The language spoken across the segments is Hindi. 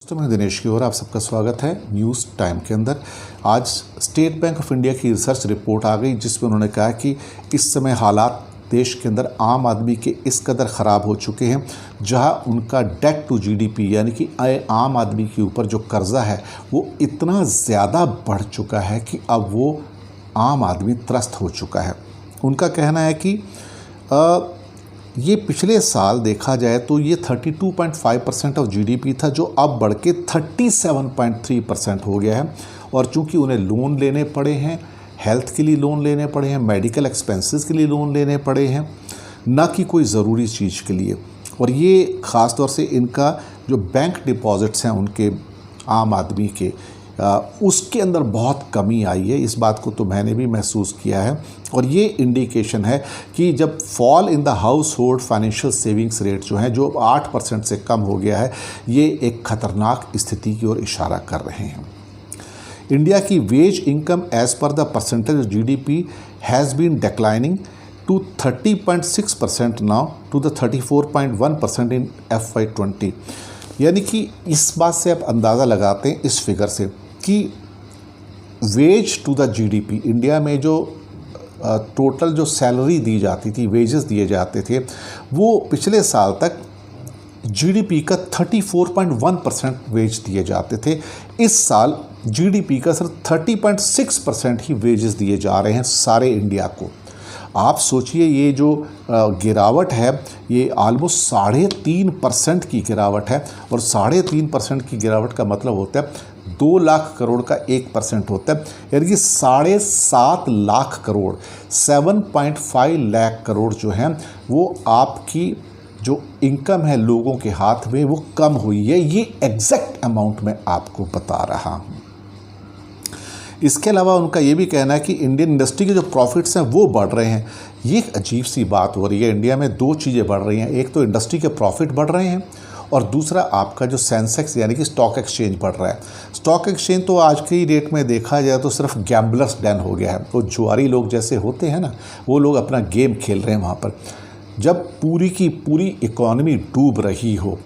तो मैं दिनेश की ओर आप सबका स्वागत है न्यूज़ टाइम के अंदर। आज स्टेट बैंक ऑफ इंडिया की रिसर्च रिपोर्ट आ गई जिसमें उन्होंने कहा कि इस समय हालात देश के अंदर आम आदमी के इस कदर ख़राब हो चुके हैं जहां उनका डेट टू जीडीपी यानी कि आम आदमी के ऊपर जो कर्जा है वो इतना ज़्यादा बढ़ चुका है कि अब वो आम आदमी त्रस्त हो चुका है। उनका कहना है कि ये पिछले साल देखा जाए तो ये 32.5% ऑफ जीडीपी था जो अब बढ़ के 37.3% हो गया है। और चूंकि उन्हें लोन लेने पड़े हैं, हेल्थ के लिए लोन लेने पड़े हैं, मेडिकल एक्सपेंसेस के लिए लोन लेने पड़े हैं, ना कि कोई ज़रूरी चीज़ के लिए। और ये ख़ास तौर से इनका जो बैंक डिपॉजिट्स हैं उनके आम आदमी के उसके अंदर बहुत कमी आई है। इस बात को तो मैंने भी महसूस किया है। और ये इंडिकेशन है कि जब fall in the house hold financial savings rate जो है जो 8% से कम हो गया है, ये एक ख़तरनाक स्थिति की ओर इशारा कर रहे हैं। इंडिया की wage income as per the percentage of GDP has been declining to 30.6% now to the 34.1% in FY20। यानी कि इस बात से आप अंदाज़ा लगाते हैं इस फिगर से कि wage to the GDP India में जो टोटल जो सैलरी दी जाती थी, वेजेस दिए जाते थे, वो पिछले साल तक जीडीपी का 34.1% वेज दिए जाते थे। इस साल जीडीपी का सिर्फ 30.6% ही वेजेस दिए जा रहे हैं सारे इंडिया को। आप सोचिए ये जो गिरावट है ये ऑलमोस्ट 3.5% की गिरावट है। और 3.5% की गिरावट का मतलब होता है 2 लाख करोड़ का 1% होता है, यानी कि 7.5 लाख करोड़ 7.5 लाख करोड़ जो हैं वो आपकी जो इनकम है लोगों के हाथ में वो कम हुई है। ये एग्जैक्ट अमाउंट मैं आपको बता रहा हूँ। इसके अलावा उनका ये भी कहना है कि इंडियन इंडस्ट्री के जो प्रॉफिट्स हैं वो बढ़ रहे हैं। ये एक अजीब सी बात हो रही है। इंडिया में 2 चीज़ें बढ़ रही हैं, एक तो इंडस्ट्री के प्रॉफिट बढ़ रहे हैं और दूसरा आपका जो सेंसेक्स यानी कि स्टॉक एक्सचेंज बढ़ रहा है। स्टॉक एक्सचेंज तो आज की डेट में देखा जाए तो सिर्फ गैम्बलर्स डैन हो गया है। तो जुआरी लोग जैसे होते हैं ना, वो लोग अपना गेम खेल रहे हैं वहाँ पर। जब पूरी की पूरी इकॉनमी डूब रही हो,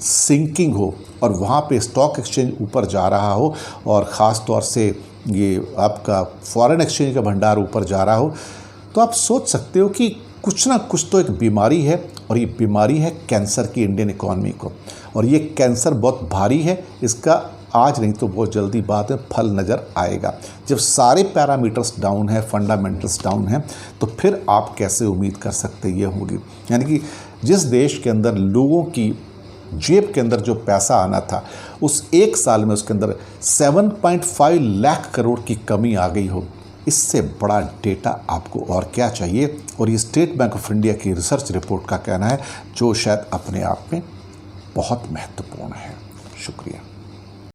सिंकिंग हो और वहाँ पे स्टॉक एक्सचेंज ऊपर जा रहा हो और ख़ास तौर से ये आपका फॉरेन एक्सचेंज का भंडार ऊपर जा रहा हो, तो आप सोच सकते हो कि कुछ ना कुछ तो एक बीमारी है। और ये बीमारी है कैंसर की इंडियन इकॉनमी को। और ये कैंसर बहुत भारी है, इसका आज नहीं तो बहुत जल्दी बाद में फल नज़र आएगा। जब सारे पैरामीटर्स डाउन है, फंडामेंटल्स डाउन हैं, तो फिर आप कैसे उम्मीद कर सकते ये होगी। यानी कि जिस देश के अंदर लोगों की जेब के अंदर जो पैसा आना था उस एक साल में उसके अंदर 7.5 लाख करोड़ की कमी आ गई हो, इससे बड़ा डेटा आपको और क्या चाहिए। और ये स्टेट बैंक ऑफ इंडिया की रिसर्च रिपोर्ट का कहना है जो शायद अपने आप में बहुत महत्वपूर्ण है। शुक्रिया।